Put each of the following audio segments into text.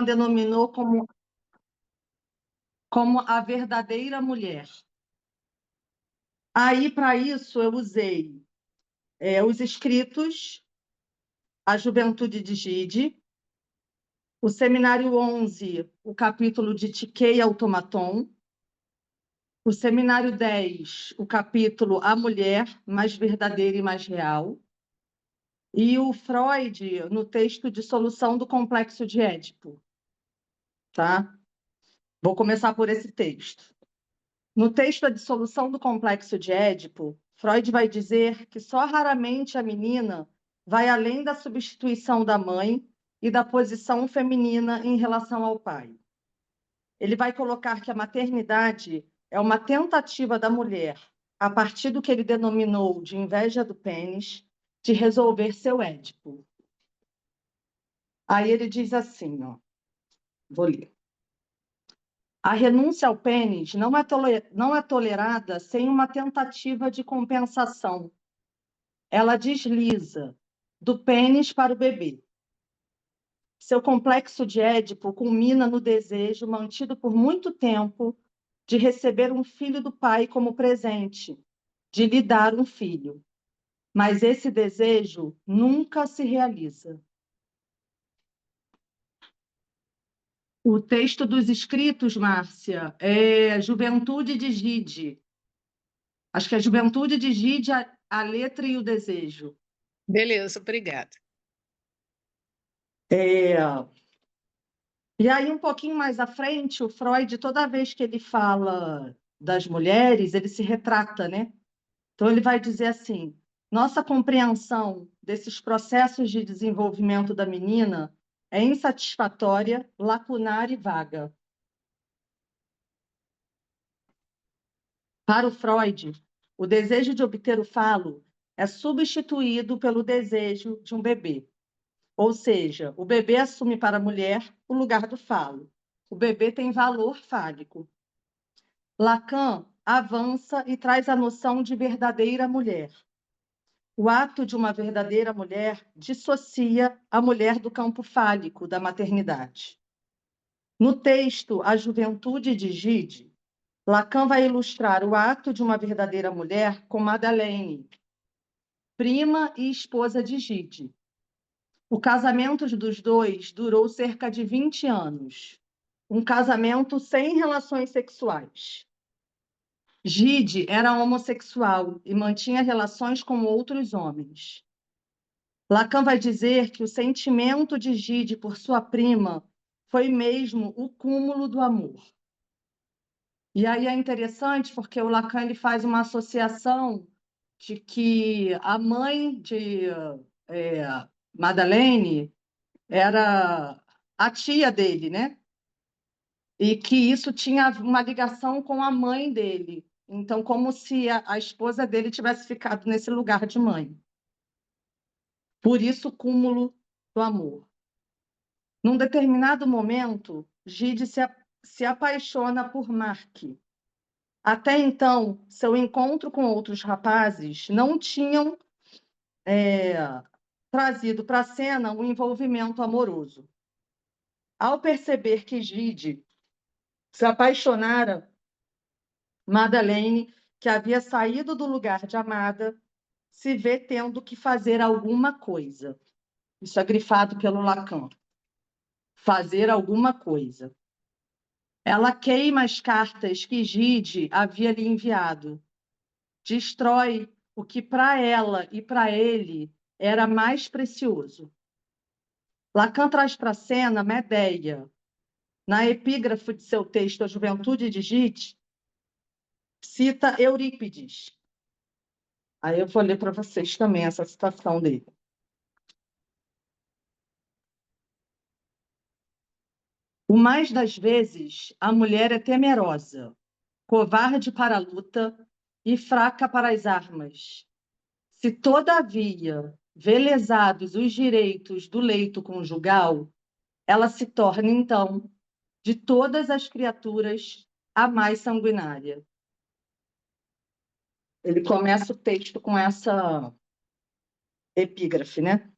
denominou como a verdadeira mulher. Aí, para isso, eu usei os escritos, a Juventude de Gide, o Seminário 11, o capítulo de Tiquei Automaton, o Seminário 10, o capítulo A Mulher, mais verdadeira e mais real, e o Freud, no texto de Solução do Complexo de Édipo. Tá? Vou começar por esse texto. No texto A Dissolução do Complexo de Édipo, Freud vai dizer que só raramente a menina vai além da substituição da mãe e da posição feminina em relação ao pai. Ele vai colocar que a maternidade é uma tentativa da mulher, a partir do que ele denominou de inveja do pênis, de resolver seu Édipo. Aí ele diz assim, ó, vou ler. A renúncia ao pênis não é tolerada sem uma tentativa de compensação. Ela desliza do pênis para o bebê. Seu complexo de Édipo culmina no desejo, mantido por muito tempo, de receber um filho do pai como presente, de lhe dar um filho. Mas esse desejo nunca se realiza. O texto dos escritos, Márcia, é Juventude de Gide. Acho que é Juventude de Gide, a letra e o desejo. Beleza, obrigada. E aí, um pouquinho mais à frente, o Freud, toda vez que ele fala das mulheres, ele se retrata, né? Então, ele vai dizer assim: nossa compreensão desses processos de desenvolvimento da menina é insatisfatória, lacunar e vaga. Para o Freud, o desejo de obter o falo é substituído pelo desejo de um bebê. Ou seja, o bebê assume para a mulher o lugar do falo. O bebê tem valor fálico. Lacan avança e traz a noção de verdadeira mulher. O ato de uma verdadeira mulher dissocia a mulher do campo fálico da maternidade. No texto A Juventude de Gide, Lacan vai ilustrar o ato de uma verdadeira mulher com Madeleine, prima e esposa de Gide. O casamento dos dois durou cerca de 20 anos. Um casamento sem relações sexuais. Gide era homossexual e mantinha relações com outros homens. Lacan vai dizer que o sentimento de Gide por sua prima foi mesmo o cúmulo do amor. E aí é interessante porque o Lacan ele faz uma associação de que a mãe de Madeleine era a tia dele, né? E que isso tinha uma ligação com a mãe dele. Então, como se a esposa dele tivesse ficado nesse lugar de mãe. Por isso, o cúmulo do amor. Num determinado momento, Gide se apaixona por Mark. Até então, seu encontro com outros rapazes não tinham trazido para a cena um envolvimento amoroso. Ao perceber que Gide se apaixonara, Madeleine, que havia saído do lugar de amada, se vê tendo que fazer alguma coisa. Isso é grifado pelo Lacan. Fazer alguma coisa. Ela queima as cartas que Gide havia lhe enviado. Destrói o que para ela e para ele era mais precioso. Lacan traz para a cena Medeia. Na epígrafe de seu texto A Juventude de Gide, cita Eurípides. Aí eu vou ler para vocês também essa citação dele. O mais das vezes, a mulher é temerosa, covarde para a luta e fraca para as armas. Se, todavia, velezados os direitos do leito conjugal, ela se torna, então, de todas as criaturas, a mais sanguinária. Ele começa o texto com essa epígrafe, né?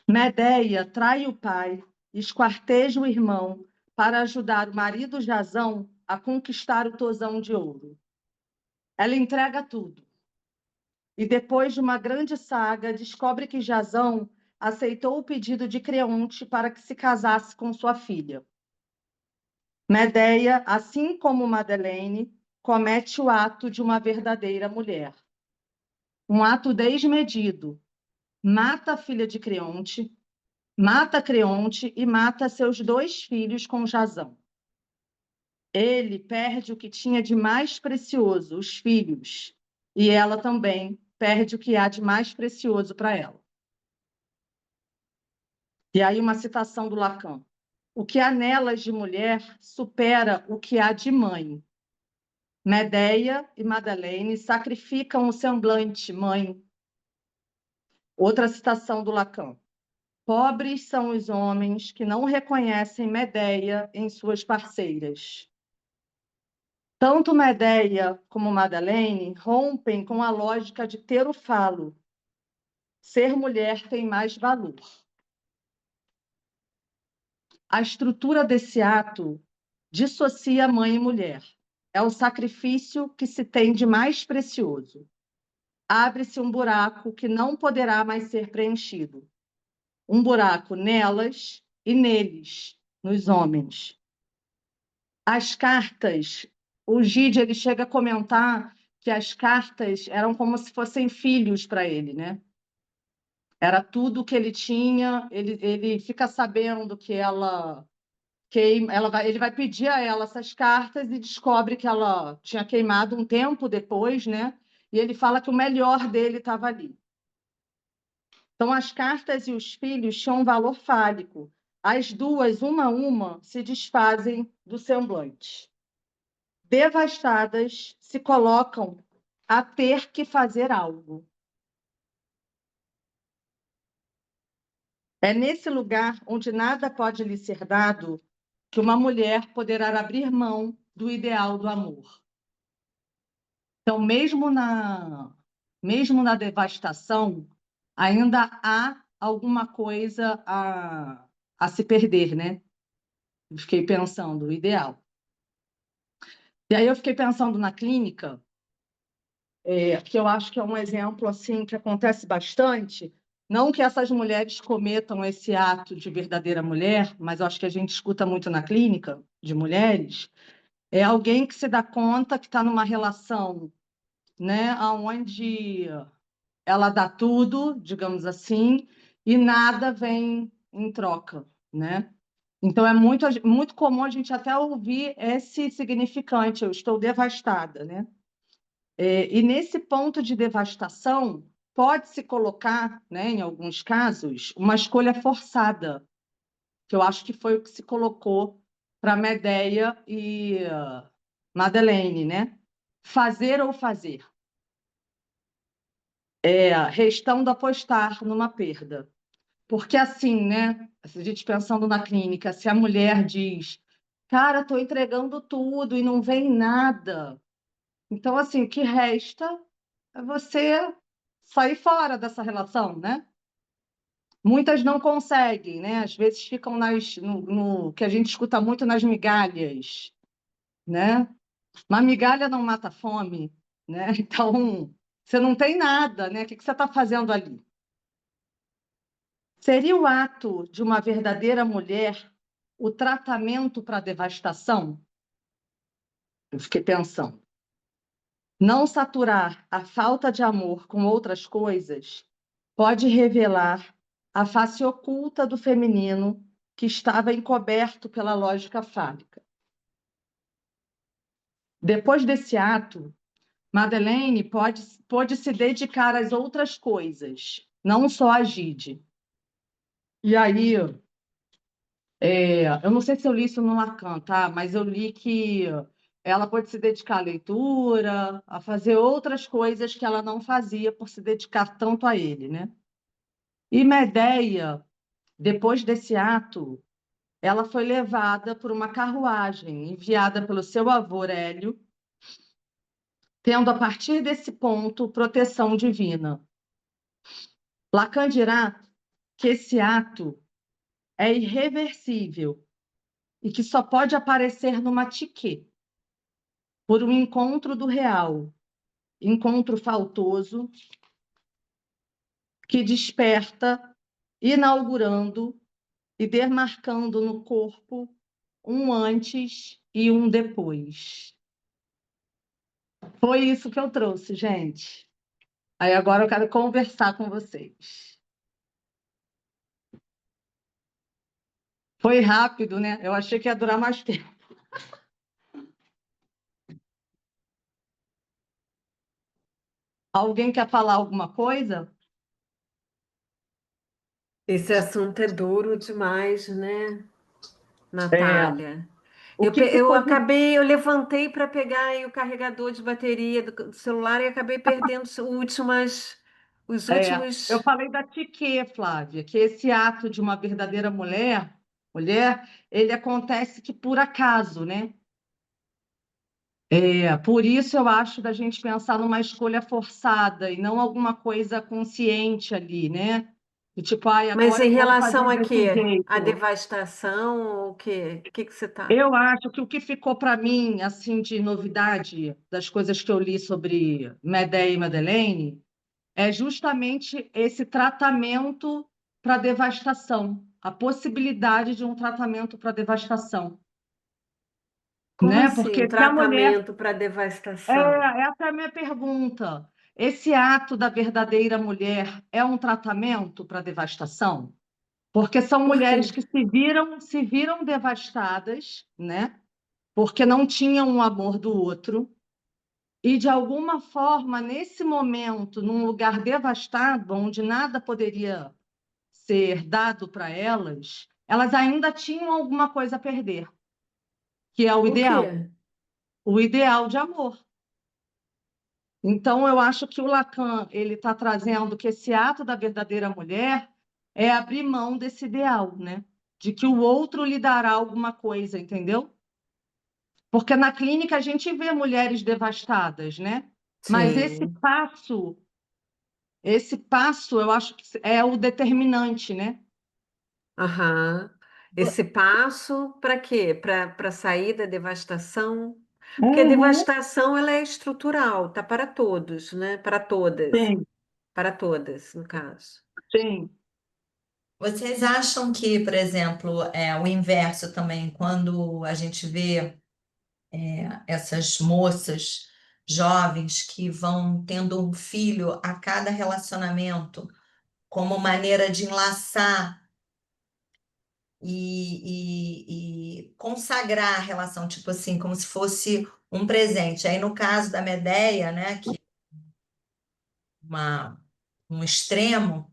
Medeia trai o pai, esquarteja o irmão para ajudar o marido Jazão a conquistar o tozão de ouro. Ela entrega tudo. E depois de uma grande saga, descobre que Jazão aceitou o pedido de Creonte para que se casasse com sua filha. Medeia, assim como Madeleine, comete o ato de uma verdadeira mulher. Um ato desmedido. Mata a filha de Creonte, mata Creonte e mata seus 2 filhos com Jazão. Ele perde o que tinha de mais precioso, os filhos, e ela também perde o que há de mais precioso para ela. E aí uma citação do Lacan. O que há nelas de mulher supera o que há de mãe. Medeia e Madeleine sacrificam o semblante, mãe. Outra citação do Lacan. Pobres são os homens que não reconhecem Medeia em suas parceiras. Tanto Medeia como Madeleine rompem com a lógica de ter o falo. Ser mulher tem mais valor. A estrutura desse ato dissocia mãe e mulher. É o sacrifício que se tem de mais precioso. Abre-se um buraco que não poderá mais ser preenchido. Um buraco nelas e neles, nos homens. As cartas, o Gide ele chega a comentar que as cartas eram como se fossem filhos para ele, né? Era tudo que ele tinha, ele fica sabendo que ele vai pedir a ela essas cartas e descobre que ela tinha queimado um tempo depois, né? E ele fala que o melhor dele estava ali. Então, as cartas e os filhos tinham um valor fálico. As duas, uma a uma, se desfazem do semblante. Devastadas, se colocam a ter que fazer algo. É nesse lugar onde nada pode lhe ser dado que uma mulher poderá abrir mão do ideal do amor. Então, mesmo na devastação, ainda há alguma coisa a se perder, né? Fiquei pensando, o ideal. E aí eu fiquei pensando na clínica, que eu acho que é um exemplo assim que acontece bastante. Não que essas mulheres cometam esse ato de verdadeira mulher, mas eu acho que a gente escuta muito na clínica de mulheres. É alguém que se dá conta que está numa relação, né, onde ela dá tudo, digamos assim, e nada vem em troca, né? Então é muito comum a gente até ouvir esse significante, eu estou devastada, né? E nesse ponto de devastação, pode-se colocar, né, em alguns casos, uma escolha forçada, que eu acho que foi o que se colocou para Medeia e Madeleine, né? Fazer ou fazer. Restando apostar numa perda. Porque assim, né? A gente pensando na clínica, se a mulher diz, cara, estou entregando tudo e não vem nada. Então, assim, o que resta é você sair fora dessa relação, né? Muitas não conseguem, né? Às vezes ficam no que a gente escuta muito nas migalhas, né? Uma migalha não mata a fome, né? Então, você não tem nada, né? O que você está fazendo ali? Seria o ato de uma verdadeira mulher o tratamento para a devastação? Eu fiquei pensando. Não saturar a falta de amor com outras coisas pode revelar a face oculta do feminino que estava encoberto pela lógica fálica. Depois desse ato, Madeleine pôde se dedicar às outras coisas, não só a Gide. E aí, eu não sei se eu li isso no Lacan, tá? Mas eu li que ela pode se dedicar à leitura, a fazer outras coisas que ela não fazia por se dedicar tanto a ele, né? E Medeia, depois desse ato, ela foi levada por uma carruagem enviada pelo seu avô Hélio, tendo a partir desse ponto proteção divina. Lacan dirá que esse ato é irreversível e que só pode aparecer numa psique, por um encontro do real, encontro faltoso, que desperta, inaugurando e demarcando no corpo um antes e um depois. Foi isso que eu trouxe, gente. Aí agora eu quero conversar com vocês. Foi rápido, né? Eu achei que ia durar mais tempo. Alguém quer falar alguma coisa? Esse assunto é duro demais, né, É, Natália? o que Eu ficou de... acabei, eu levantei para pegar aí o carregador de bateria do celular e acabei perdendo os Eu últimos. falei da Tiquê, Flávia, que esse ato de uma verdadeira mulher, ele acontece que por acaso, né? Por isso eu acho da gente pensar numa escolha forçada e não alguma coisa consciente ali, né? Do tipo, ai, Mas agora em eu vou relação fazer a desse quê? A jeito. devastação ou o quê? O que que você tá? Eu acho que o que ficou para mim, assim, de novidade das coisas que eu li sobre Medea e Madeleine é justamente esse tratamento para devastação, a possibilidade de um tratamento para devastação, Como né? assim? Porque se a mulher Tratamento para devastação? essa é a minha pergunta. Esse ato da verdadeira mulher é um tratamento para devastação? Porque são Por quê? mulheres que se viram devastadas, né? Porque não tinham o amor do outro. E, de alguma forma, nesse momento, num lugar devastado, onde nada poderia ser dado para elas, elas ainda tinham alguma coisa a perder, que é O quê? o ideal de amor. Então, eu acho que o Lacan ele está trazendo que esse ato da verdadeira mulher é abrir mão desse ideal, né? De que o outro lhe dará alguma coisa, entendeu? Porque na clínica a gente vê mulheres devastadas, né? Mas Sim. esse passo, eu acho que é o determinante, né? Aham. Esse passo para quê? Para sair da devastação? Porque a Uhum, devastação ela é estrutural, tá para todos, né? sim, Para todas, no caso. sim. Vocês acham que, por exemplo, o inverso também, quando a gente vê essas moças jovens que vão tendo um filho a cada relacionamento como maneira de enlaçar e consagrar a relação, tipo assim, como se fosse um presente. Aí, no caso da Medea, né, que é uma, um extremo,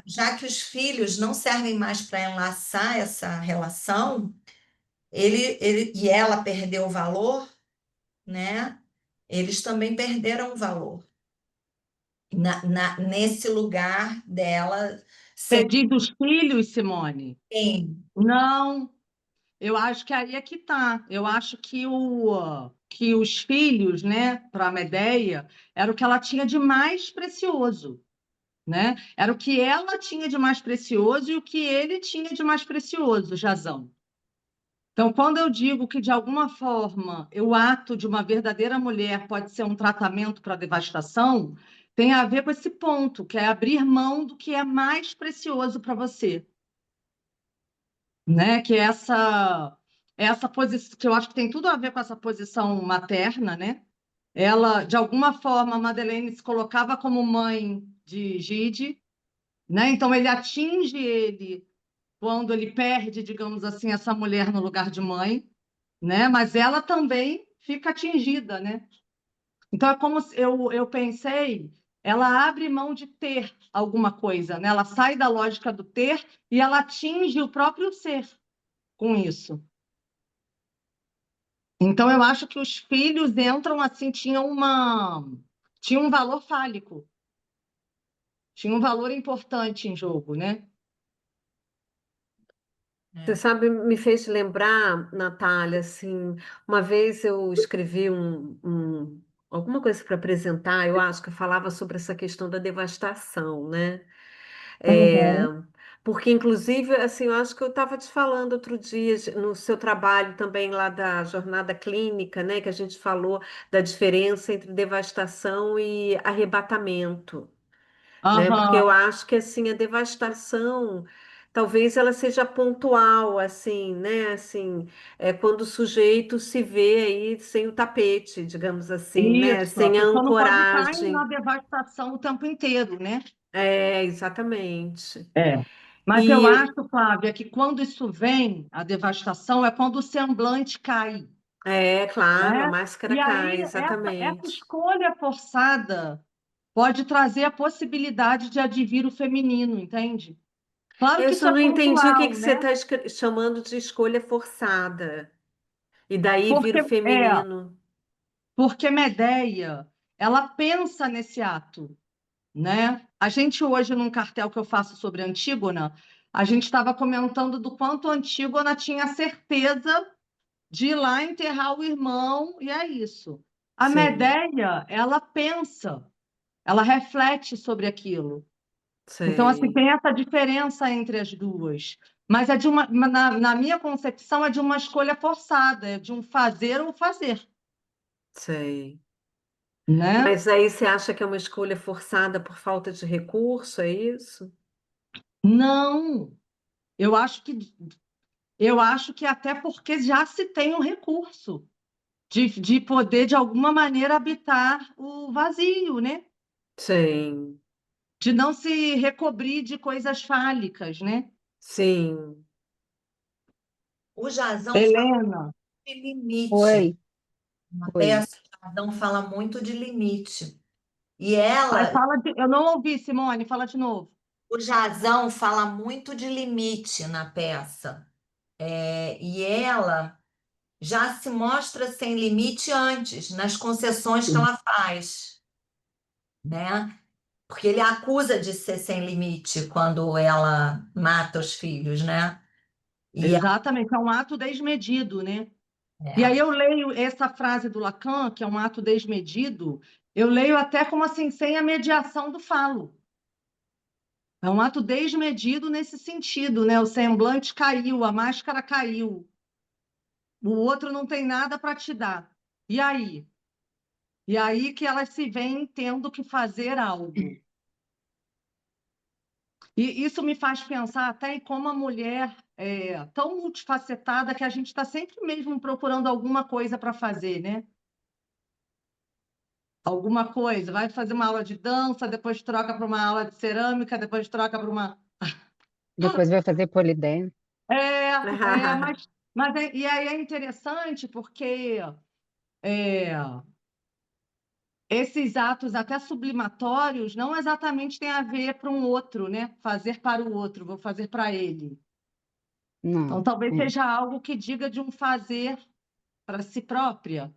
já que os filhos não servem mais para enlaçar essa relação, e ela perdeu o valor, né? Eles também perderam o valor. Nesse lugar dela Você ser diz dos filhos, Simone? quem? Não, eu acho que aí é que tá. Eu acho que os filhos, né, para a Medeia, era o que ela tinha de mais precioso, né? Era o que ela tinha de mais precioso e o que ele tinha de mais precioso, Jazão. Então, quando eu digo que, de alguma forma, o ato de uma verdadeira mulher pode ser um tratamento para a devastação, tem a ver com esse ponto, que é abrir mão do que é mais precioso para você, né? Que é essa posição, que eu acho que tem tudo a ver com essa posição materna, né? Ela, de alguma forma, a Madeleine se colocava como mãe de Gide, né? Então ele atinge ele quando ele perde, digamos assim, essa mulher no lugar de mãe, né? Mas ela também fica atingida, né? Então é como se eu pensei, ela abre mão de ter alguma coisa, né? Ela sai da lógica do ter e ela atinge o próprio ser com isso. Então eu acho que os filhos entram assim, tinha um valor fálico, tinha um valor importante em jogo, né? Você sabe, me fez lembrar, Natália, assim, uma vez eu escrevi alguma coisa para apresentar, eu acho que eu falava sobre essa questão da devastação, né? É, Uhum. Porque, inclusive, assim, eu acho que eu estava te falando outro dia, no seu trabalho também lá da jornada clínica, né, que a gente falou da diferença entre devastação e arrebatamento, né? Porque eu Aham, acho que, assim, a devastação, talvez ela seja pontual, assim, né? Assim, é quando o sujeito se vê aí sem o tapete, digamos assim, né? isso. A Sem a pessoa não pode estar na ancoragem. devastação o tempo inteiro, né? É, exatamente. É. Mas eu E acho, Flávia, que quando isso vem, a devastação, é quando o semblante cai, é, claro, a né? máscara E cai, aí, essa exatamente. escolha forçada pode trazer a possibilidade de advir o feminino, entende? Claro Eu que isso só é não entendi o que pontual, que você né? está chamando de escolha forçada. E daí vira o Porque, é, feminino. porque Medea, ela pensa nesse ato, né? A gente hoje, num cartel que eu faço sobre Antígona, a gente estava comentando do quanto Antígona tinha certeza de ir lá enterrar o irmão, e é isso. A Sim, Medea, ela pensa, ela reflete sobre aquilo. Então, assim, sei, tem essa diferença entre as duas. Mas é na minha concepção, é de uma escolha forçada, é de um fazer ou fazer, sei. né? Mas aí você acha que é uma escolha forçada por falta de recurso, é isso? Não, eu acho que até porque já se tem um recurso de poder, de alguma maneira, habitar o vazio, né? Sim, De não se recobrir de coisas fálicas, né? sim. O Jazão fala Helena, de limite. Oi, Uma oi. peça, o Jazão fala muito de limite. E ela, eu não ouvi, Simone, fala de novo. o Jazão fala muito de limite na peça. E ela já se mostra sem limite antes, nas concessões que ela faz, né? Porque ele a acusa de ser sem limite quando ela mata os filhos, né? E Exatamente, é um ato desmedido, né? E aí é, eu leio essa frase do Lacan, que é um ato desmedido, eu leio até como assim, sem a mediação do falo. É um ato desmedido nesse sentido, né? O semblante caiu, a máscara caiu, o outro não tem nada para te dar. E aí? E aí que elas se veem tendo que fazer algo. E isso me faz pensar até em como a mulher é tão multifacetada que a gente está sempre mesmo procurando alguma coisa para fazer, né? Alguma coisa. Vai fazer uma aula de dança, depois troca para uma aula de cerâmica, depois troca para uma. Depois vai fazer polidense. E aí é interessante porque é, esses atos até sublimatórios não exatamente têm a ver para um outro, né? Fazer para o outro, vou fazer para ele. Então, Não, talvez é. seja algo que diga de um fazer para si própria,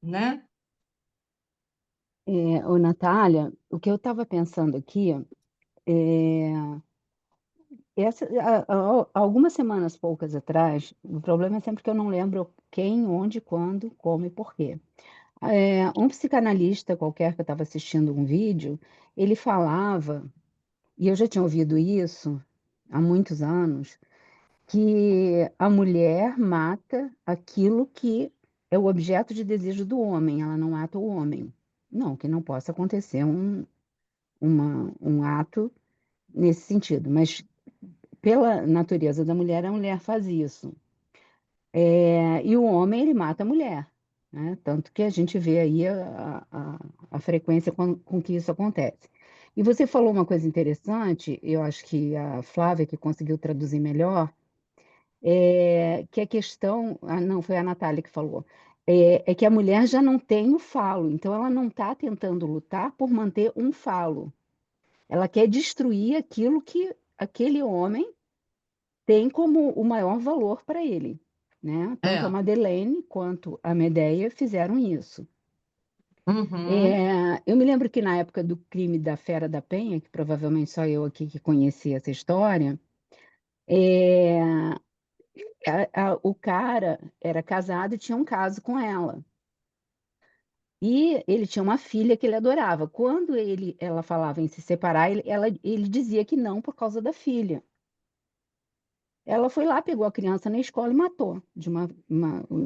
né? Ô, Natália, o que eu estava pensando aqui, é, algumas semanas poucas atrás, o problema é sempre que eu não lembro quem, onde, quando, como e por quê. Um psicanalista qualquer que eu estava assistindo um vídeo, ele falava, e eu já tinha ouvido isso há muitos anos, que a mulher mata aquilo que é o objeto de desejo do homem, ela não mata o homem. Não, que não possa acontecer um ato nesse sentido, mas pela natureza da mulher, a mulher faz isso. E o homem, ele mata a mulher, né? Tanto que a gente vê aí a frequência com que isso acontece. E você falou uma coisa interessante, eu acho que a Flávia que conseguiu traduzir melhor, que a questão, não, foi a Natália que falou, é que a mulher já não tem o falo, então ela não está tentando lutar por manter um falo. Ela quer destruir aquilo que aquele homem tem como o maior valor para ele, né? Tanto a É. Madeleine quanto a Medea fizeram isso. Uhum. Eu me lembro que na época do crime da Fera da Penha, que provavelmente só eu aqui que conheci essa história, é, o cara era casado e tinha um caso com ela. E ele tinha uma filha que ele adorava. Quando ela falava em se separar, ele dizia que não por causa da filha. ela foi lá, pegou a criança na escola e matou,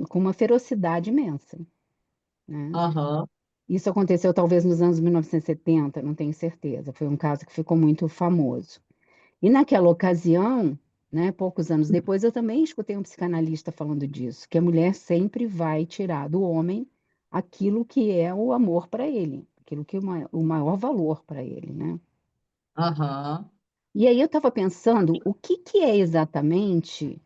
com uma ferocidade imensa, né? Aham. Isso aconteceu talvez nos anos 1970, não tenho certeza. Foi um caso que ficou muito famoso. E naquela ocasião, né, poucos anos depois, eu também escutei um psicanalista falando disso, que a mulher sempre vai tirar do homem aquilo que é o amor para ele, aquilo que é o maior valor para ele, né? Aham. E aí eu estava pensando, o que que é exatamente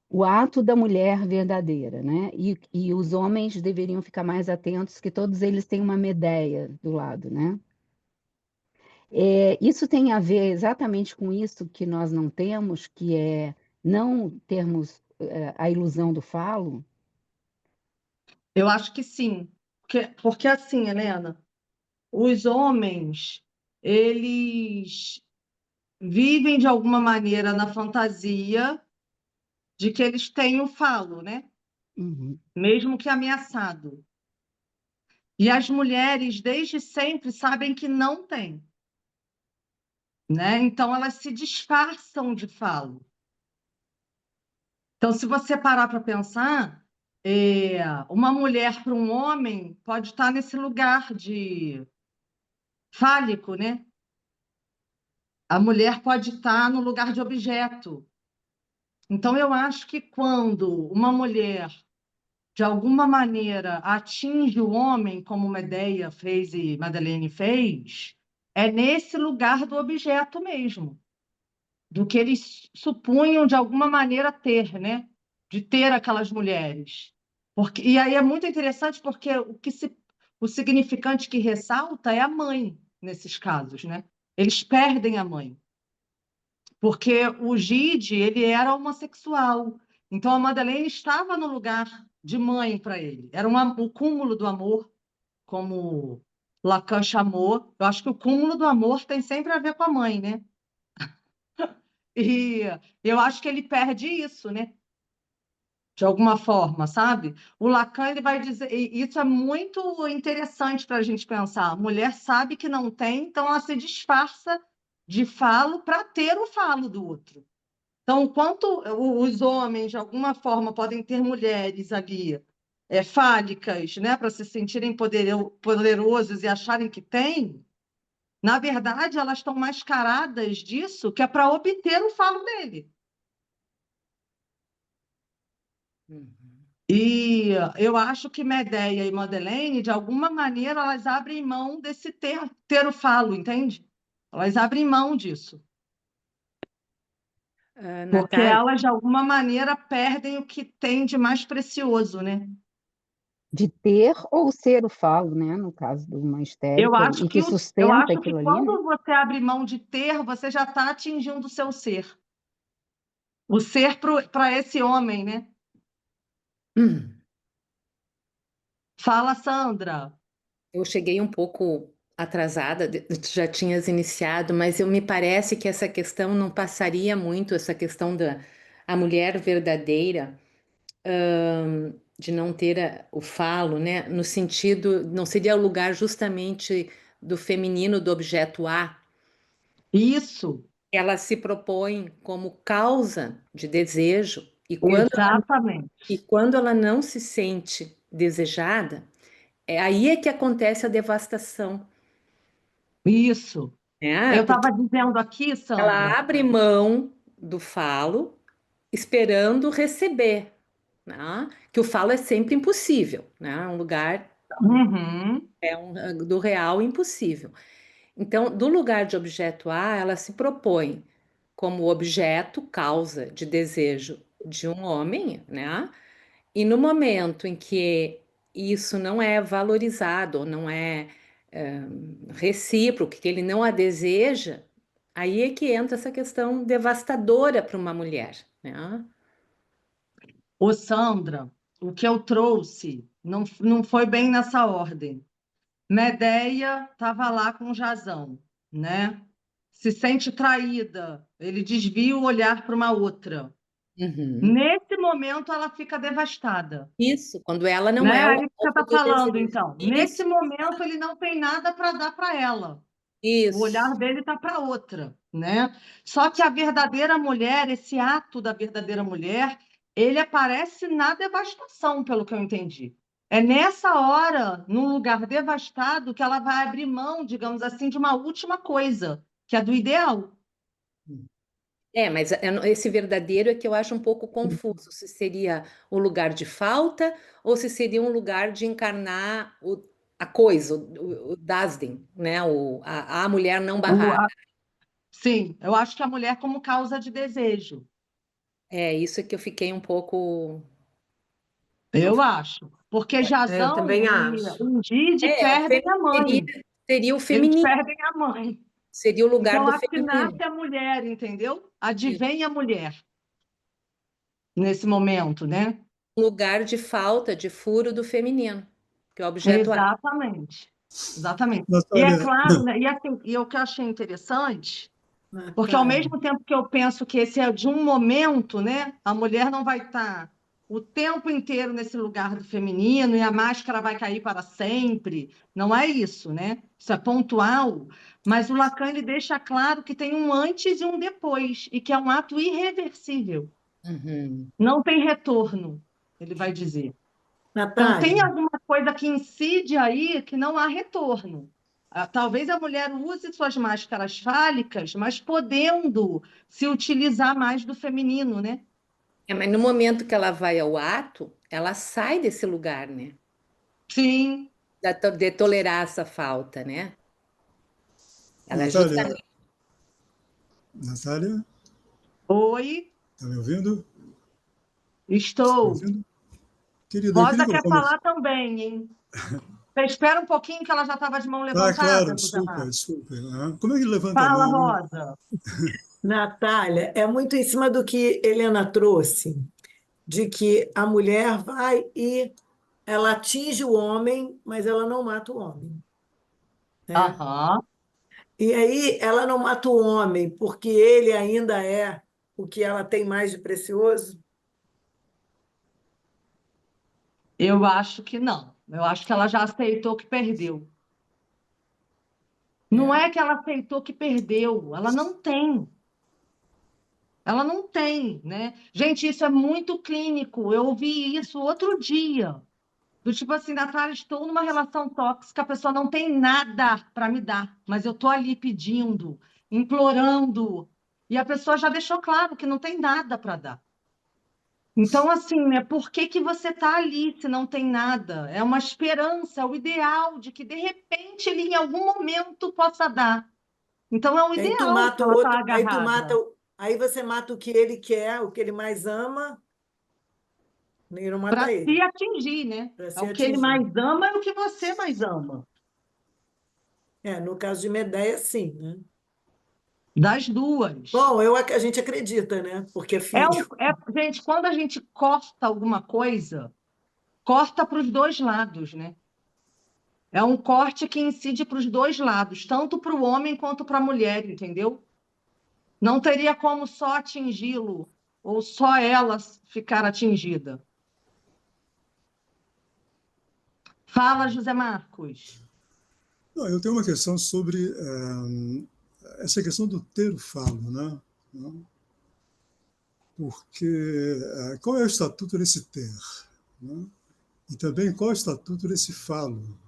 o ato da mulher verdadeira, né? E os homens deveriam ficar mais atentos, que todos eles têm uma Medeia do lado, né? Isso tem a ver exatamente com isso que nós não temos, que é não termos a ilusão do falo. Eu acho que sim. Porque assim, Helena, os homens, eles vivem de alguma maneira na fantasia de que eles têm o falo, né? Uhum, Mesmo que ameaçado. E as mulheres, desde sempre, sabem que não têm, né? Então, elas se disfarçam de falo. Então, se você parar para pensar, uma mulher para um homem pode estar nesse lugar de fálico, né? A mulher pode estar no lugar de objeto. Então, eu acho que quando uma mulher, de alguma maneira, atinge o homem, como Medea fez e Madeleine fez, é nesse lugar do objeto mesmo, do que eles supunham de alguma maneira ter, né? De ter aquelas mulheres. E aí é muito interessante porque o significante que ressalta é a mãe nesses casos, né? Eles perdem a mãe, porque o Gide, ele era homossexual. Então a Madeleine estava no lugar de mãe para ele. Era o cúmulo do amor, como Lacan chamou. Eu acho que o cúmulo do amor tem sempre a ver com a mãe, né? E eu acho que ele perde isso, né? De alguma forma, sabe? O Lacan ele vai dizer, e isso é muito interessante para a gente pensar. A mulher sabe que não tem, então ela se disfarça de falo para ter o falo do outro. Então, enquanto os homens, de alguma forma, podem ter mulheres ali fálicas, né, para se sentirem poderosos e acharem que têm, na verdade, elas estão mascaradas disso, que é para obter o falo dele. uhum. E eu acho que Medea e Madeleine, de alguma maneira, elas abrem mão desse ter o falo, entende? Elas abrem mão disso, porque Natália, elas, de alguma maneira, perdem o que tem de mais precioso, né? De ter ou ser o falo, né? No caso de uma histérica, e que Eu sustenta acho que aquilo ali, né? quando você abre mão de ter, você já está atingindo o seu ser. O ser para esse homem, né? Fala, Sandra. eu cheguei um pouco atrasada, tu já tinhas iniciado, mas me parece que essa questão não passaria muito, essa questão da a mulher verdadeira, de não ter o falo, né? No sentido, não seria o lugar justamente do feminino, do objeto A. Isso, Ela se propõe como causa de desejo, e exatamente. quando ela não se sente desejada, aí é que acontece a devastação, Isso. né? Eu Porque estava dizendo aqui, Sandra. ela abre mão do falo esperando receber, né? Que o falo é sempre impossível, né? Um lugar Uhum. do real impossível. Então, do lugar de objeto A, ela se propõe como objeto, causa de desejo de um homem, né? E no momento em que isso não é valorizado, não é, recíproco, que ele não a deseja, aí é que entra essa questão devastadora para uma mulher, né? Ô, Sandra, o que eu trouxe não foi bem nessa ordem. Medeia estava lá com Jazão, né? Se sente traída, ele desvia o olhar para uma outra. Uhum. Nesse momento, ela fica devastada, Isso, quando ela não né? é o Aí você alvo está do falando, desejo. então. Nesse Isso, momento, ele não tem nada para dar para ela. O olhar Isso. dele está para outra, né? Só que a verdadeira mulher, esse ato da verdadeira mulher, ele aparece na devastação, pelo que eu entendi. É nessa hora, num lugar devastado, que ela vai abrir mão, digamos assim, de uma última coisa, que é do ideal. Mas esse verdadeiro é que eu acho um pouco confuso, se seria o lugar de falta ou se seria um lugar de encarnar a coisa, o Dasden, né? A mulher não O- barrada. a- sim, eu acho que a mulher como causa de desejo. É isso é que eu fiquei um pouco. Não, Eu acho. Porque Eu também Jazão e acho. Undide o perdem a seria, mãe. seria o Eles feminino, perdem a mãe. seria o lugar Então, do acho que feminino. nasce a mulher, entendeu? Isso. Advém a mulher nesse momento, né? Um lugar de falta, de furo do feminino, que é o objeto A. Exatamente. Exatamente. E é Natália, claro, né? E, assim, e o que eu achei interessante, porque ao Natália. mesmo tempo que eu penso que esse é de um momento, né? A mulher não vai estar o tempo inteiro nesse lugar do feminino e a máscara vai cair para sempre. Não é isso, né? Isso é pontual. Mas o Lacan ele deixa claro que tem um antes e um depois, e que é um ato irreversível. Uhum. Não tem retorno, ele vai dizer. Então, tem Natália. alguma coisa que incide aí que não há retorno. Talvez a mulher use suas máscaras fálicas, mas podendo se utilizar mais do feminino, né? Mas no momento que ela vai ao ato, ela sai desse lugar, né? Sim. De tolerar essa falta, né? Ela Natália, justamente. Natália, Oi, está me ouvindo? Está me estou. ouvindo? Querida, eu queria Rosa quer colocar uma... falar também, hein? Você espera um pouquinho que ela já estava de mão Ah, claro, levantada, desculpa, Luciana. desculpa. Ah, como é que levanta a Fala, mão, né? Rosa. Natália, é muito em cima do que Helena trouxe, de que a mulher vai e ela atinge o homem, mas ela não mata o homem, né? Aham. E aí ela não mata o homem porque ele ainda é o que ela tem mais de precioso. Eu acho que não. Eu acho que ela já aceitou que perdeu. Não É. é que ela aceitou que perdeu, ela não tem. Ela não tem, né? Gente, isso é muito clínico. Eu ouvi isso outro dia. Do tipo assim, Natália, estou numa relação tóxica, a pessoa não tem nada para me dar, mas eu estou ali pedindo, implorando, e a pessoa já deixou claro que não tem nada para dar. Então, assim, né? Por que que você está ali se não tem nada? É uma esperança, é o ideal de que, de repente, ele em algum momento possa dar. Então, é o Aí tu ideal que mata o ela está outro, aí tu mata, agarrada. aí você mata o que ele quer, o que ele mais ama, e não Para mata se ele, atingir, né? para É se o que ele atingir. mais ama e o que você mais ama. É, no caso de Medeia, sim, né? Das duas. Bom, a gente acredita, né? Porque é filho. Gente, quando a gente corta alguma coisa, corta para os dois lados, né? É um corte que incide para os dois lados, tanto para o homem quanto para a mulher, entendeu? Não teria como só atingi-lo ou só ela ficar atingida. Fala, José Marcos. Não, eu tenho uma questão sobre essa questão do ter o falo, né? Não? Porque qual é o estatuto desse ter? Né? E também qual é o estatuto desse falo?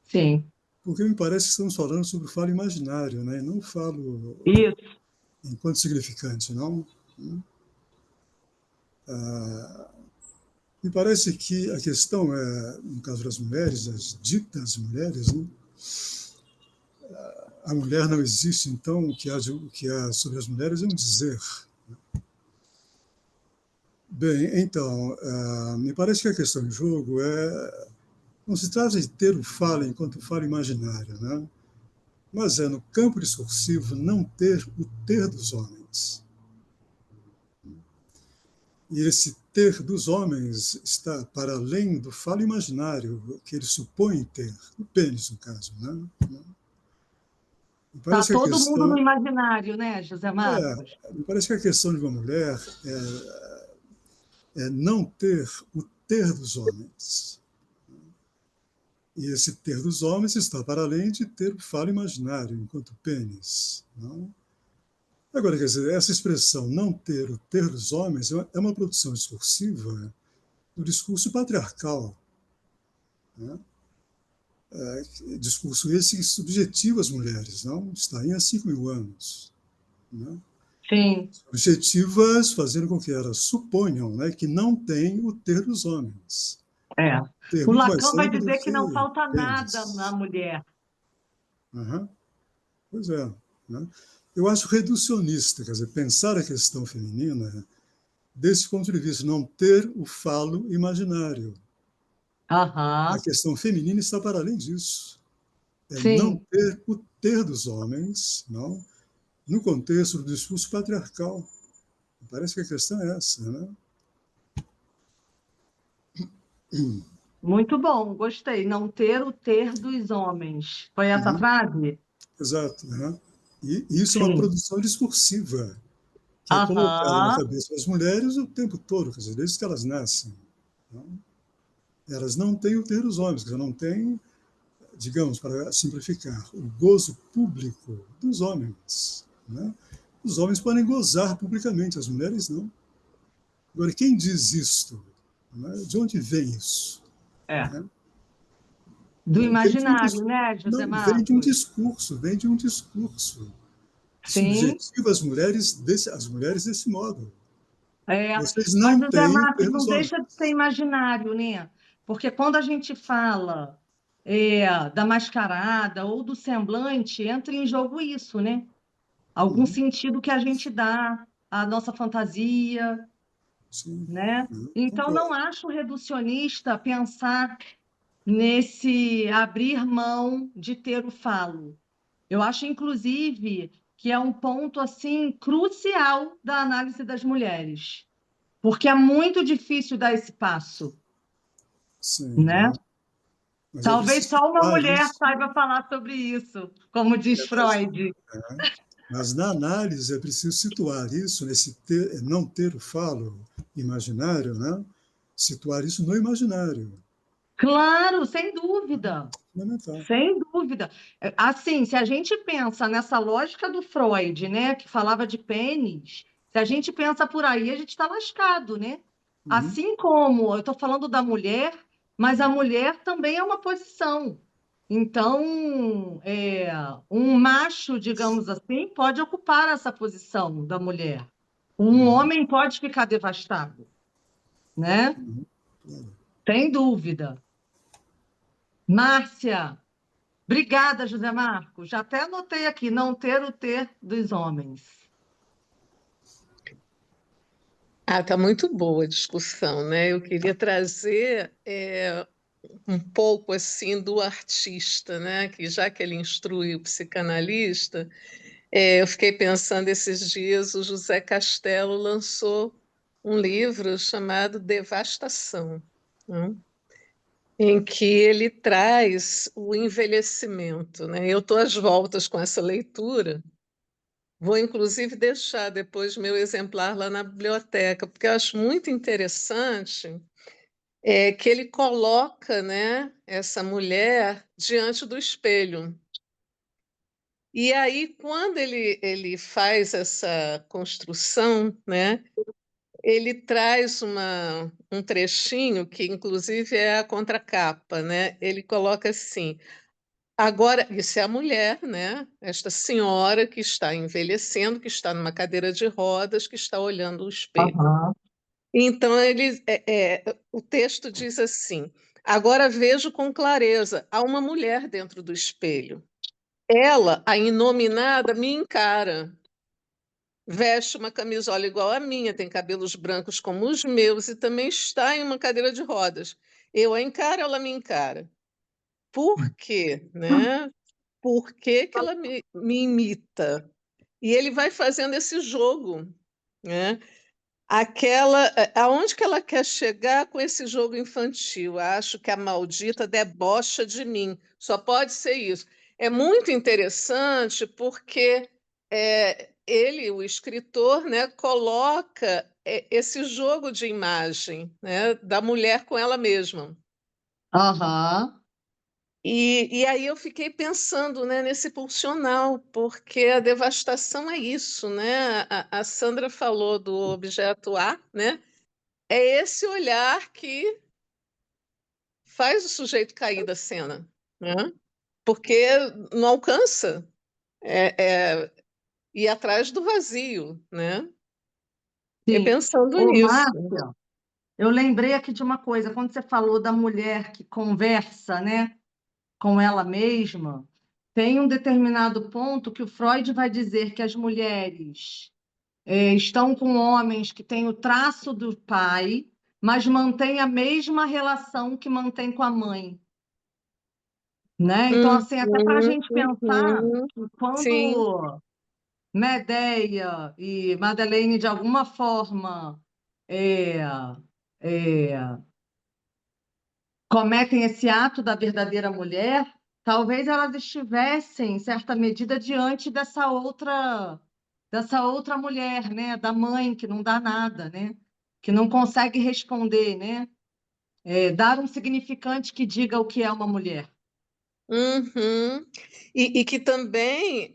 Sim, Porque me parece que estamos falando sobre o falo imaginário, né? E não o falo isso. enquanto significante, não? Ah, me parece que a questão é, no caso das mulheres, das ditas mulheres, né? A mulher não existe, então o que há sobre as mulheres é um dizer. Bem, então, me parece que a questão em jogo não se trata de ter o falo enquanto falo imaginário, né? Mas é no campo discursivo não ter o ter dos homens. E esse ter dos homens está para além do falo imaginário que eles supõem ter, o pênis, no caso, né? Me Está parece que a todo mundo no questão imaginário, né, José Marcos? me parece que a questão de uma mulher é não ter o ter dos homens. E esse ter dos homens está para além de ter o falo imaginário, enquanto pênis. Não? Agora, quer dizer, essa expressão não ter o ter dos homens é uma produção discursiva do discurso patriarcal. Né? Discurso esse que subjetiva as mulheres, não? Está aí há 5.000 anos. Né? Sim. Subjetivas fazendo com que elas suponham, né, que não tem o ter dos homens. É. Ter O muito mais Lacan vai amplo do dizer que não falta nada pênis. na mulher. Uhum. Pois é. Né? Eu acho reducionista, quer dizer, pensar a questão feminina desse ponto de vista, não ter o falo imaginário. A Aham. questão feminina está para além disso. É não Sim. ter o ter dos homens, não, no contexto do discurso patriarcal. Parece que a questão é essa, né? Muito bom, gostei. Não ter o ter dos homens. Foi essa a Uhum. frase? Exato. Né? E isso é uma Sim. produção discursiva, que é colocada na Aham. cabeça das mulheres o tempo todo, quer dizer, desde que elas nascem. Não? Elas não têm o ter dos homens, quer dizer, não têm, digamos, para simplificar, o gozo público dos homens. Né? Os homens podem gozar publicamente, as mulheres não. Agora, quem diz isto? Né? De onde vem isso? É. Né? Do Vem de um, imaginário, né, José não, vem de um Marcos? discurso, vem de um discurso que Sim. subjetiva as mulheres desse modo. É. Vocês Mas, não José têm o Marcos, ter não dos homens. deixa de ser imaginário, né? Porque quando a gente fala da mascarada ou do semblante, entra em jogo isso, né? Algum Uhum. sentido que a gente dá à nossa fantasia, Sim, né? Então, não concordo. acho reducionista pensar nesse abrir mão de ter o falo. Eu acho, inclusive, que é um ponto assim crucial da análise das mulheres, porque é muito difícil dar esse passo, Sim, né? mas é Talvez preciso só uma situar mulher isso. saiba falar sobre isso, como diz Mas, Freud. mas na análise é preciso situar isso, nesse não ter o falo imaginário, né? Situar isso no imaginário. Claro, sem dúvida. Fundamental. Sem dúvida. Assim, se a gente pensa nessa lógica do Freud, né, que falava de pênis, se a gente pensa por aí, a gente está lascado, né? Uhum. Assim como eu estou falando da mulher, mas a mulher também é uma posição. Então, um macho, digamos assim, pode ocupar essa posição da mulher. Um Uhum. homem pode ficar devastado, né? Uhum. Claro. Sem dúvida. Márcia. Obrigada, José Marcos. Já até anotei aqui, não ter o ter dos homens. Ah, tá muito boa a discussão, né? Eu queria trazer um pouco assim do artista, né? Que já que ele instrui o psicanalista, eu fiquei pensando esses dias, o José Castelo lançou um livro chamado Devastação, né? Em que ele traz o envelhecimento, né? Eu estou às voltas com essa leitura. Vou, inclusive, deixar depois meu exemplar lá na biblioteca, porque eu acho muito interessante que ele coloca, né, essa mulher diante do espelho. E aí, quando ele faz essa construção, né, ele traz um trechinho que, inclusive, é a contracapa, né? Ele coloca assim: agora, isso é a mulher, né? Esta senhora que está envelhecendo, que está numa cadeira de rodas, que está olhando o espelho. Aham. Então, o texto diz assim: agora vejo com clareza, há uma mulher dentro do espelho. Ela, a inominada, me encara. Veste uma camisola igual à minha, tem cabelos brancos como os meus e também está em uma cadeira de rodas. Eu a encaro, ela me encara. Por quê, né? Por que que ela me imita? E ele vai fazendo esse jogo, né? Aonde que ela quer chegar com esse jogo infantil? Acho que a maldita debocha de mim. Só pode ser isso. É muito interessante porque ele, o escritor, né, coloca esse jogo de imagem, né, da mulher com ela mesma. Aham. E aí eu fiquei pensando, né, nesse pulsional, porque a devastação é isso, né? A Sandra falou do objeto A, né? É esse olhar que faz o sujeito cair da cena, né? Porque não alcança ir atrás do vazio, né? E Sim. pensando Ô, nisso. Márcia, eu lembrei aqui de uma coisa, quando você falou da mulher que conversa, né, com ela mesma, tem um determinado ponto que o Freud vai dizer que as mulheres estão com homens que têm o traço do pai, mas mantêm a mesma relação que mantém com a mãe, né? Então, Uhum, assim, até para a gente pensar uhum, que sim. quando Medea e Madeleine, de alguma forma, é, é, cometem esse ato da verdadeira mulher, talvez elas estivessem, em certa medida, diante dessa outra mulher, né? Da mãe que não dá nada, né? Que não consegue responder, né? Dar um significante que diga o que é uma mulher. Uhum. E que também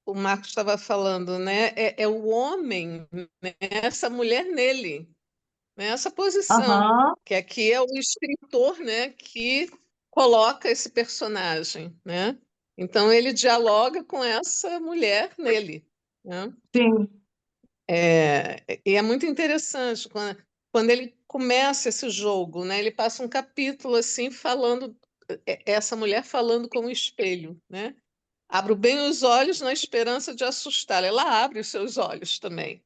o Marcos estava falando, né? É o homem, né? Essa mulher nele, né? Essa posição, Aham, que aqui é o escritor, né? Que coloca esse personagem, né? Então ele dialoga com essa mulher nele, né? sim. E é muito interessante quando ele começa esse jogo, né? Ele passa um capítulo assim falando essa mulher falando com o espelho, né? Abro bem os olhos na esperança de assustá-la. Ela abre os seus olhos também.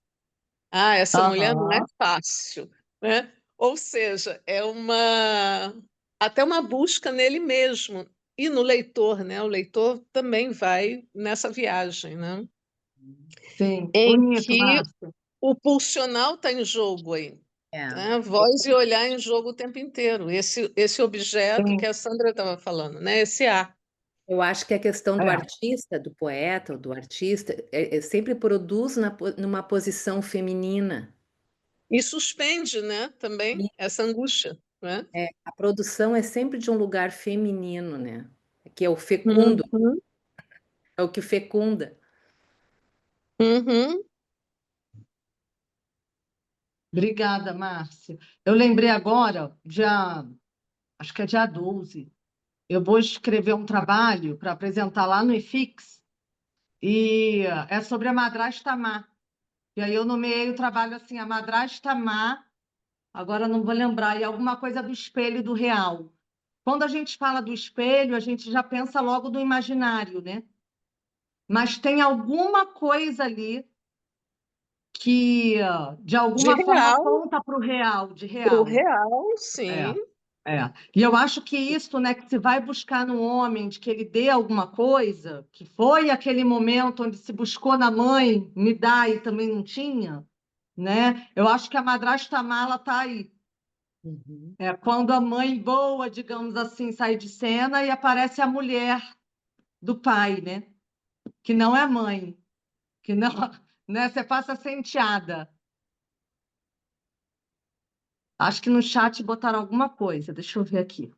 Ah, essa mulher não é Aham, fácil, né? Ou seja, é até uma busca nele mesmo e no leitor, né? O leitor também vai nessa viagem, né? sim. Em Bonito, que Márcia. o pulsional está em jogo aí, É. né? Voz e olhar em jogo o tempo inteiro. Esse objeto que Sim, a Sandra estava falando, né? Esse A. Eu acho que a questão do é. artista, do poeta ou do artista, sempre produz numa posição feminina. E suspende, né, também E essa angústia, né? a produção é sempre de um lugar feminino, né? Que é o fecundo, Uhum, é o que fecunda. uhum, Obrigada, Márcia. Eu lembrei agora, acho que é dia 12, eu vou escrever um trabalho para apresentar lá no IFIX, e é sobre a madrasta má. E aí eu nomeei o trabalho assim, a madrasta má, agora não vou lembrar, e alguma coisa do espelho e do real. Quando a gente fala do espelho, a gente já pensa logo do imaginário, né? Mas tem alguma coisa ali que, de de alguma forma, real aponta para o real, de para o real. real, É. sim. E eu acho que isso, né, que se vai buscar no homem, de que ele dê alguma coisa, que foi aquele momento onde se buscou na mãe, me dá e também não tinha, né? Eu acho que a madrasta mala está aí. Uhum. É quando a mãe boa, digamos assim, sai de cena e aparece a mulher do pai, né? Que não é mãe, que não, né? Você passa a ser enteada. Acho que no chat botaram alguma coisa. Deixa eu ver aqui.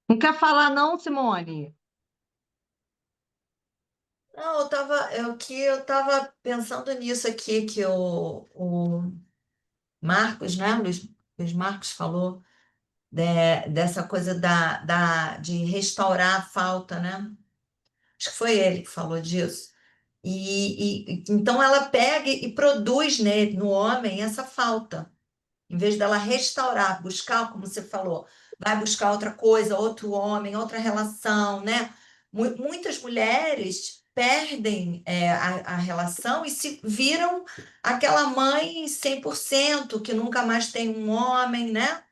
Não quer falar, não, Simone? Não, eu tava pensando nisso aqui que o Marcos, né? Luiz Marcos falou dessa coisa de restaurar a falta, né? Acho que foi ele que falou disso. Então ela pega e produz nele, no homem, essa falta. Em vez dela restaurar, buscar, como você falou, vai buscar outra coisa, outro homem, outra relação, né? Muitas mulheres perdem a relação e se viram aquela mãe 100% que nunca mais tem um homem, né?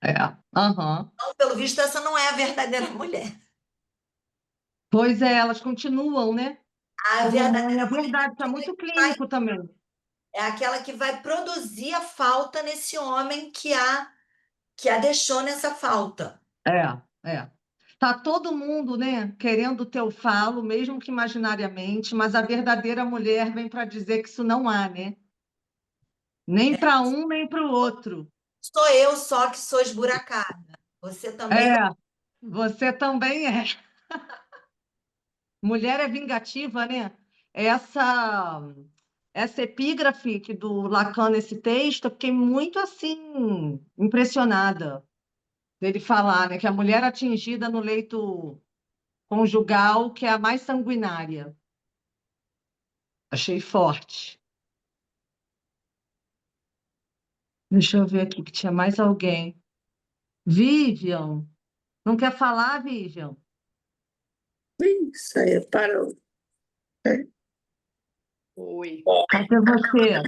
É. Aham. Então, pelo visto, essa não é a verdadeira mulher. Pois é, elas continuam, né? A Como mãe, é verdadeira mulher verdade, isso é muito clínico também. é aquela que vai produzir a falta nesse homem que a deixou nessa falta. É. Tá todo mundo, né, querendo ter o falo, mesmo que imaginariamente, mas a verdadeira mulher vem para dizer que isso não há, né? Nem para um, nem para o outro. Sou eu só que sou esburacada. Você também. É, você também é. Mulher é vingativa, né? Essa, essa epígrafe que do Lacan nesse texto, eu fiquei muito assim, impressionada dele falar, né, que a mulher atingida no leito conjugal, que é a mais sanguinária. Achei forte. Deixa eu ver aqui que tinha mais alguém. Vivian, não quer falar, Vivian? Isso aí, parou. Oi, Cadê você?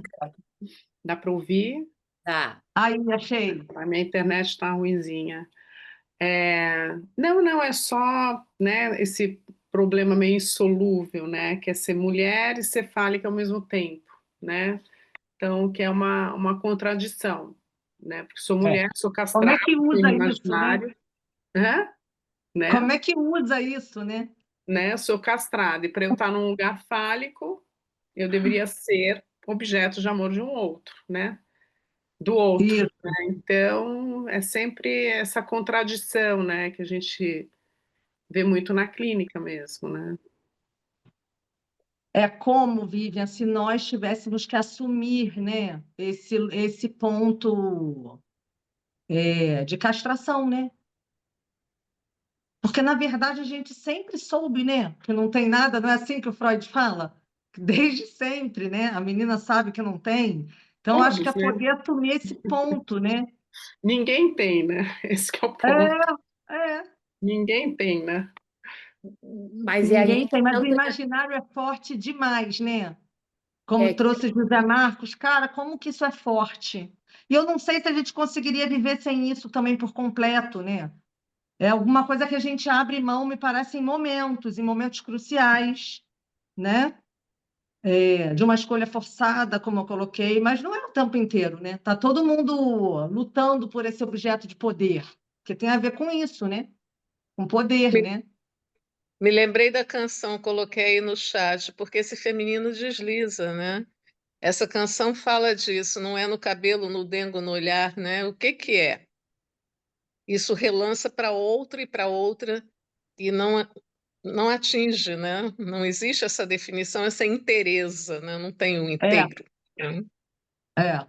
dá para ouvir? Tá. Aí, achei. A minha internet está ruinzinha. Não, é só, né, esse problema meio insolúvel, né, que é ser mulher e ser fálica ao mesmo tempo, né? Então, que é uma contradição, né? Porque sou É. mulher, sou Como é castrada, que tenho usa isso, né? imaginário, né? Né? Como é que usa isso, né? Né? Sou castrada, e para eu estar num lugar fálico, eu deveria ser objeto de amor de um outro, né? Do outro. Isso. Então, é sempre essa contradição, né, que a gente vê muito na clínica mesmo, né? É como, Vivian, se nós tivéssemos que assumir, né, esse ponto de castração, né? Porque, na verdade, a gente sempre soube, né, que não tem nada, não é assim que o Freud fala? Desde sempre, né? A menina sabe que não tem. Então, acho que é Todos, né? poder assumir esse ponto, né? Ninguém tem, né? Esse que é o ponto. É, é. Ninguém tem, né? Mas é aí Ninguém que tem, mas o entra, imaginário é forte demais, né? Como é, trouxe José Marcos, cara, como que isso é forte? E eu não sei se a gente conseguiria viver sem isso também por completo, né? É alguma coisa que a gente abre mão, me parece, em momentos cruciais, né? De uma escolha forçada, como eu coloquei, mas não é o tempo inteiro, né? Tá todo mundo lutando por esse objeto de poder, que tem a ver com isso, né? Com poder, Me, né? me lembrei da canção, coloquei aí no chat, porque esse feminino desliza, né? Essa canção fala disso, não é no cabelo, no dengo, no olhar, né? O que que é? Isso relança para outra e para outra e não atinge, né? Não existe essa definição, essa inteireza, né? Não tem um É, inteiro, né? é.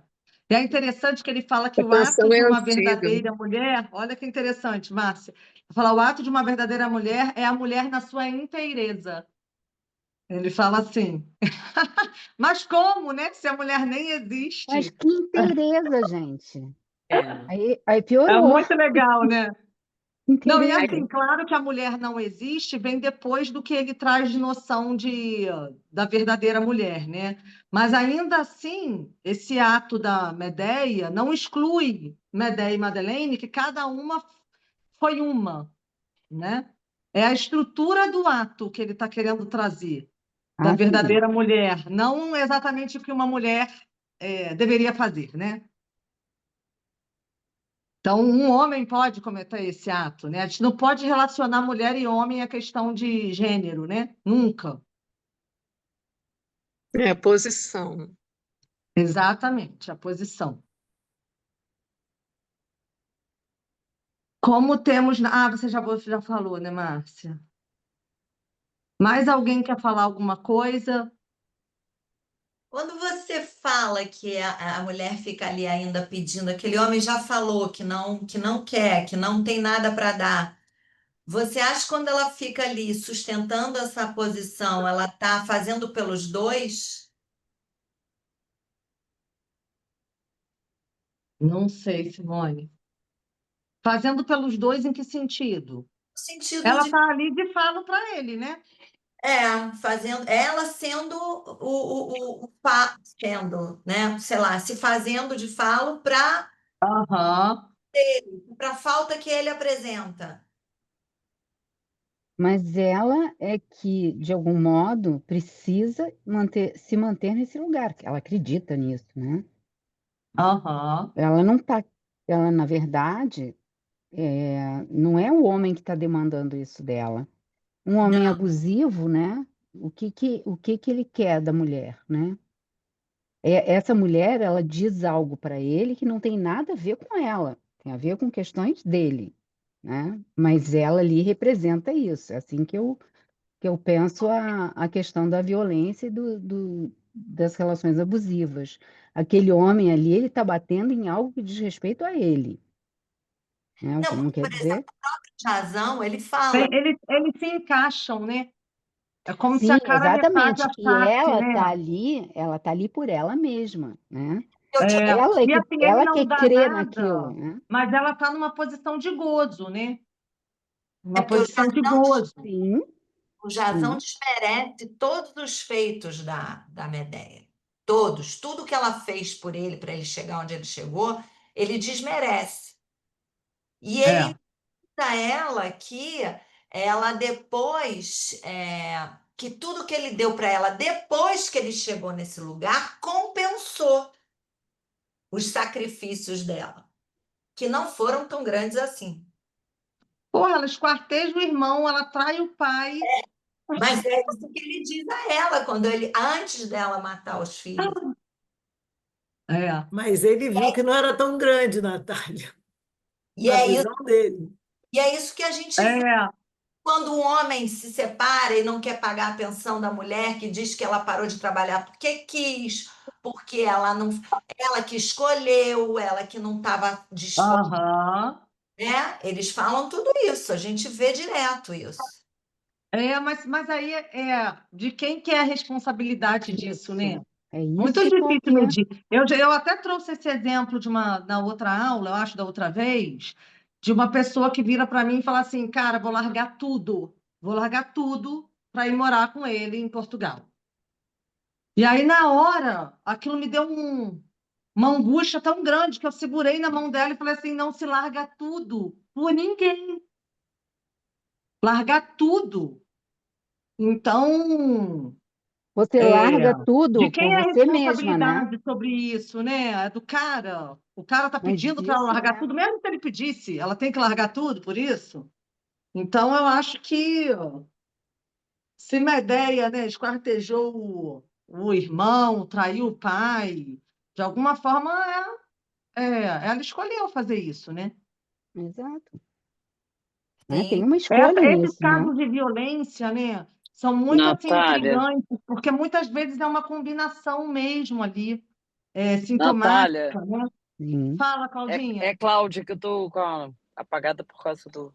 E é interessante que ele fala que A o ato canção é de uma antiga. verdadeira mulher, olha que interessante, Márcia, fala, o ato de uma verdadeira mulher é a mulher na sua inteireza. Ele fala assim, mas como, né? Se a mulher nem Mas existe. que inteireza, gente. é. Aí É piorou. muito legal, né? Não, e Inteireza. assim, claro que a mulher não existe, vem depois do que ele traz de noção da verdadeira mulher, né? Mas ainda assim, esse ato da Medeia não exclui Medeia e Madeleine, que cada uma foi uma, né? É a estrutura do ato que ele está querendo trazer, da Ah, sim. verdadeira mulher, não exatamente o que uma mulher deveria fazer, né? Então, um homem pode cometer esse ato, né? A gente não pode relacionar mulher e homem à questão de gênero, né? Nunca. É, posição. Exatamente, a posição. Como temos. Você já falou, né, Márcia? Mais alguém quer falar alguma coisa? Quando você fala que a mulher fica ali ainda pedindo, aquele homem já falou que não quer, que não tem nada para dar. Você acha que quando ela fica ali sustentando essa posição, ela está fazendo pelos dois? Não sei, Simone. Fazendo pelos dois em que sentido? No sentido Ela de, está ali de falo para ele, né? fazendo, ela sendo sendo, né, sei lá, se fazendo de falo Aham. para a falta que ele apresenta. Mas ela é que, de algum modo, precisa se manter nesse lugar, que ela acredita nisso, né? Aham. Ela não tá, ela, na verdade, não é o homem que está demandando isso dela. Um homem Não, abusivo, né? O que que ele quer da mulher, né? Essa mulher, ela diz algo para ele que não tem nada a ver com ela, tem a ver com questões dele, né? Mas ela ali representa isso. É assim que eu penso a questão da violência e das relações abusivas. Aquele homem ali, ele está batendo em algo que diz respeito a ele, né? O que Não, não quer por exemplo, dizer. o próprio Razão, ele fala, Eles se encaixam, né? É como se Sim, a cada metade exatamente. E achasse, né? ela tá ali por ela mesma, né? eu te É, e assim, ele Ela não que dá crê naquilo, nada, né? mas ela está numa posição de gozo, né? é Uma porque posição de gozo. Sim, o Jazão sim, desmerece todos os feitos da Medea. Todos. Tudo que ela fez por ele, para ele chegar onde ele chegou, ele desmerece. E ele É. diz a ela que ela depois, que tudo que ele deu para ela depois que ele chegou nesse lugar, compensou os sacrifícios dela, que não foram tão grandes assim. Porra, ela esquarteja o irmão, ela trai o pai. Mas é isso que ele diz a ela, quando ele, antes dela matar os filhos. É. Mas ele viu que não era tão grande, Natália, E na é isso, visão dele. e é isso que a gente vê É. quando um homem se separa e não quer pagar a pensão da mulher, que diz que ela parou de trabalhar porque quis, porque ela não, ela que escolheu, ela que não estava disposta, Aham. né? Eles falam tudo isso, a gente vê direto isso. É, mas aí de quem que é a responsabilidade disso, né? isso. É Muito isso que eu difícil penso. medir. Eu até trouxe esse exemplo na outra aula, eu acho, da outra vez, de uma pessoa que vira para mim e fala assim, cara, vou largar tudo para ir morar com ele em Portugal. E aí, na hora, aquilo me deu uma angústia tão grande que eu segurei na mão dela e falei assim, não se larga tudo por ninguém. Largar tudo. Então, Você é, larga de tudo por quem é a você mesma, né? responsabilidade sobre isso, né? É do cara. O cara está Mas pedindo para ela isso largar tudo, mesmo se ele pedisse, ela tem que largar tudo por isso. Então, eu acho que se Medeia, né, esquartejou o irmão, traiu o pai, de alguma forma, ela escolheu fazer isso, né? exato. Né? Tem Sim. uma escolha Esses nisso, né? casos de violência, né, são muito assim Natália, intrigantes, porque muitas vezes é uma combinação mesmo ali, Natália, sintomática, né? Sim, Fala, é Claudinha. Cláudia que eu tô apagada por causa do.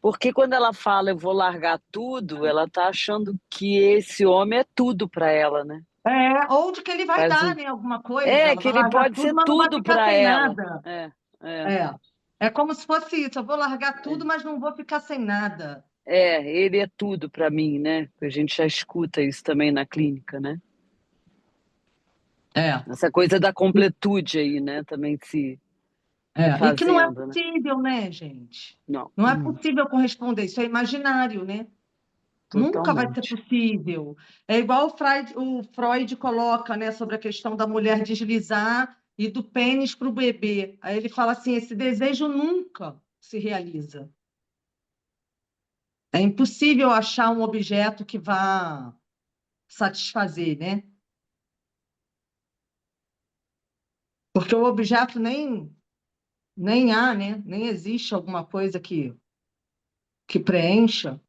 Porque quando ela fala eu vou largar tudo, ela tá achando que esse homem é tudo para ela, né? Ou de que ele vai Faz dar, um... né, alguma coisa, É, ela que vai ele largar pode tudo, ser mas não vai tudo ficar para sem ela. nada. É. É, é como se fosse isso, eu vou largar tudo, mas não vou ficar sem nada. Ele é tudo para mim, né? A gente já escuta isso também na clínica, né? É, Essa coisa da completude aí, né? Também se e que não é fazendo, né? possível, né, gente? Não, Não é não, possível corresponder, isso é imaginário, né? Nunca vai ser totalmente. possível. É igual o Freud coloca, né, sobre a questão da mulher deslizar e do pênis para o bebê. Aí ele fala assim: esse desejo nunca se realiza. É impossível achar um objeto que vá satisfazer, né? Porque o objeto nem há, né? Nem existe alguma coisa que preencha.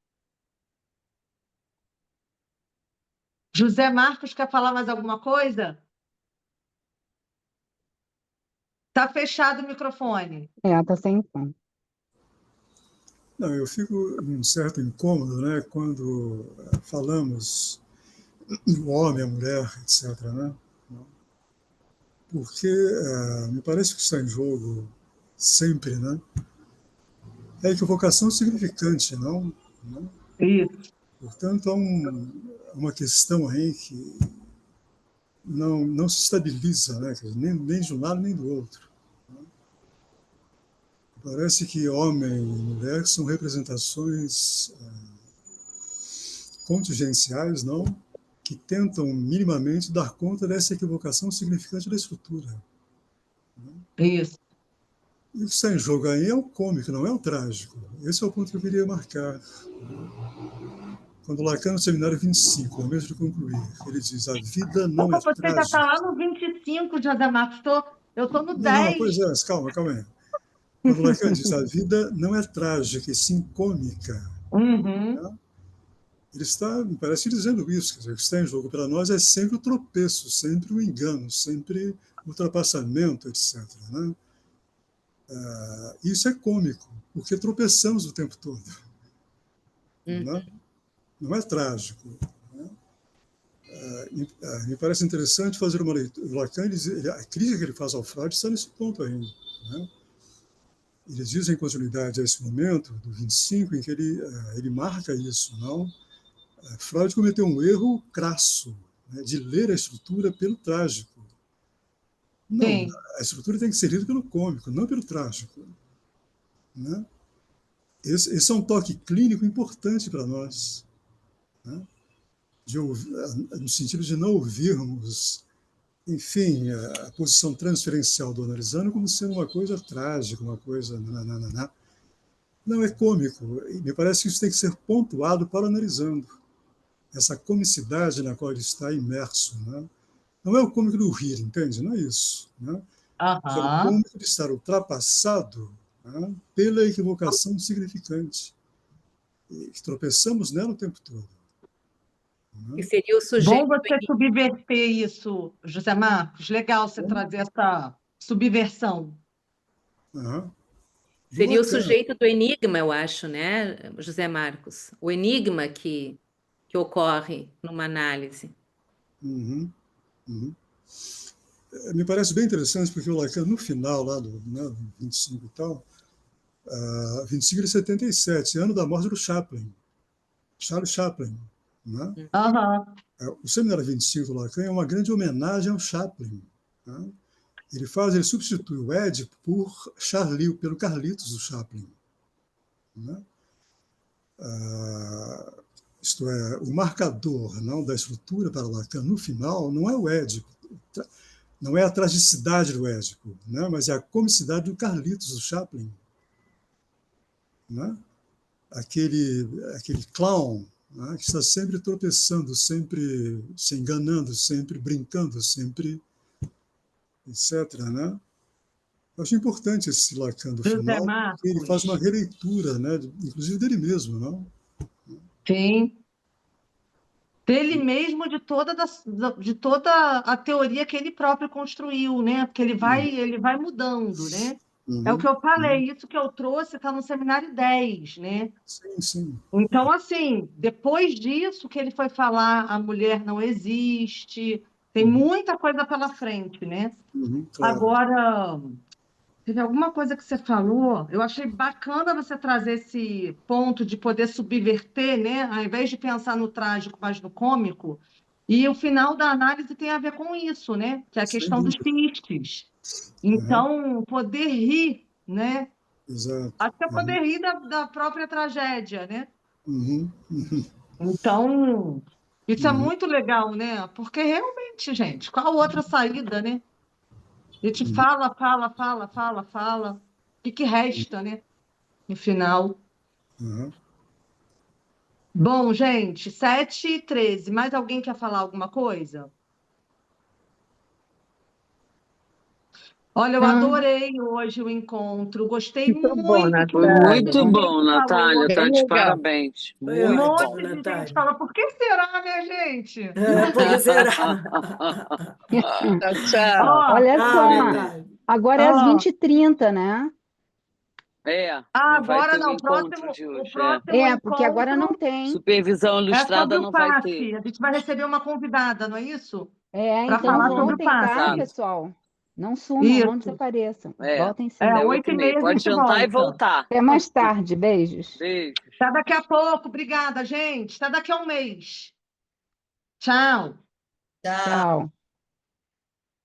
José Marcos quer falar mais alguma coisa? Tá fechado o microfone. tá sem som. Não, eu fico num certo incômodo, né, quando falamos do homem, a mulher, etc., né? Porque me parece que está em jogo sempre, né? É a equivocação significante, não? Né? Isso. Portanto, há uma questão aí que não se estabiliza, né? Nem de um lado nem do outro. Né? Parece que homem e mulher são representações contingenciais, não? Que tentam minimamente dar conta dessa equivocação significante da estrutura. Né? Isso. E o que está em jogo aí é o cômico, não é o trágico. Esse é o ponto que eu queria marcar. Quando Lacan, no seminário 25, ao mesmo de concluir, ele diz: a vida não Opa, é você já trágica. está lá no 25, José Marcos. Eu estou no Não, pois 10. é, mas calma aí. Quando Lacan diz: a vida não é trágica, e sim cômica, Uhum. né? Ele está, me parece, dizendo isso. Quer dizer, o que está em jogo para nós é sempre o tropeço, sempre o engano, sempre o ultrapassamento, etc. Né? Isso é cômico, porque tropeçamos o tempo todo. Né? Não é trágico. Né? Me parece interessante fazer uma leitura. O Lacan, a crítica que ele faz ao Freud está nesse ponto ainda. Né? Eles dizem, em continuidade a esse momento, do 25, em que ele marca isso, não? Freud cometeu um erro crasso, né, de ler a estrutura pelo trágico. Não, Sim. a estrutura tem que ser lida pelo cômico, não pelo trágico. Né? Esse é um toque clínico importante para nós, né? No sentido de não ouvirmos, enfim, a posição transferencial do analisando como sendo uma coisa trágica, uma coisa... Não, é cômico. E me parece que isso tem que ser pontuado para o analisando. Essa comicidade na qual ele está imerso. Né? Não é o cômico do rir, entende? Não é isso. Né? É o cômico de estar ultrapassado, né, pela equivocação significante. E tropeçamos nela o tempo todo. Né? Que seria o sujeito... Bom você subverter isso, José Marcos. Legal você trazer essa subversão. Seria o sujeito do enigma, eu acho, né, José Marcos? O enigma que ocorre numa análise. Me parece bem interessante, porque o Lacan, no final, lá do 25 e tal, 25 de 77, ano da morte do Chaplin, Charles Chaplin. Né? O seminário 25 do Lacan é uma grande homenagem ao Chaplin. Né? Ele substitui o Édipo por Charlie, pelo Carlitos do Chaplin. Né? Isto é, o marcador, não, da estrutura para Lacan no final não é o Édipo, não é a tragicidade do Édipo, né? Mas é a comicidade do Carlitos do Chaplin. Né? Aquele clown, né, que está sempre tropeçando, sempre se enganando, sempre brincando, sempre etc. Né? Eu acho importante esse Lacan do final, porque ele faz uma releitura, né, inclusive dele mesmo. Não? Sim. Dele mesmo, de toda a teoria que ele próprio construiu, né? Porque ele vai mudando, né? É o que eu falei, isso que eu trouxe está no seminário 10, né? Sim. Então, assim, depois disso que ele foi falar a mulher não existe, tem muita coisa pela frente, né? Claro. Agora, teve alguma coisa que você falou, eu achei bacana você trazer esse ponto de poder subverter, né? Ao invés de pensar no trágico, mas no cômico, e o final da análise tem a ver com isso, né? Que é a questão dos cistes. Então, poder rir, né? Exato. Até poder rir da própria tragédia, né? Então, isso é muito legal, né? Porque realmente, gente, qual outra saída, né? A gente fala. O que resta, né? No final. Bom, gente, 7h13. Mais alguém quer falar alguma coisa? Olha, eu adorei hoje o encontro. Gostei Muito muito. bom, Natália. Muito bom, Natália. Tá de parabéns. Foi Muito Um bom. monte de gente fala, por que será, né, gente? Por que será? Tchau. Olha só, Natália. agora é às 20h30, né? Não vai Agora ter o não, encontro de hoje. Porque agora não tem. Supervisão É ilustrada sobre o não vai PASSE. ter. A gente vai receber uma convidada, não é isso? Para Então falar sobre o voltem, tá, PASSE. pessoal? Não sumam, não Isso. desapareçam. Voltem sim. 8h30 a Pode gente jantar e volta. voltar. Até mais tarde. Beijos. Beijo. Até daqui a pouco. Obrigada, gente. Até daqui a um mês. Tchau. Tchau.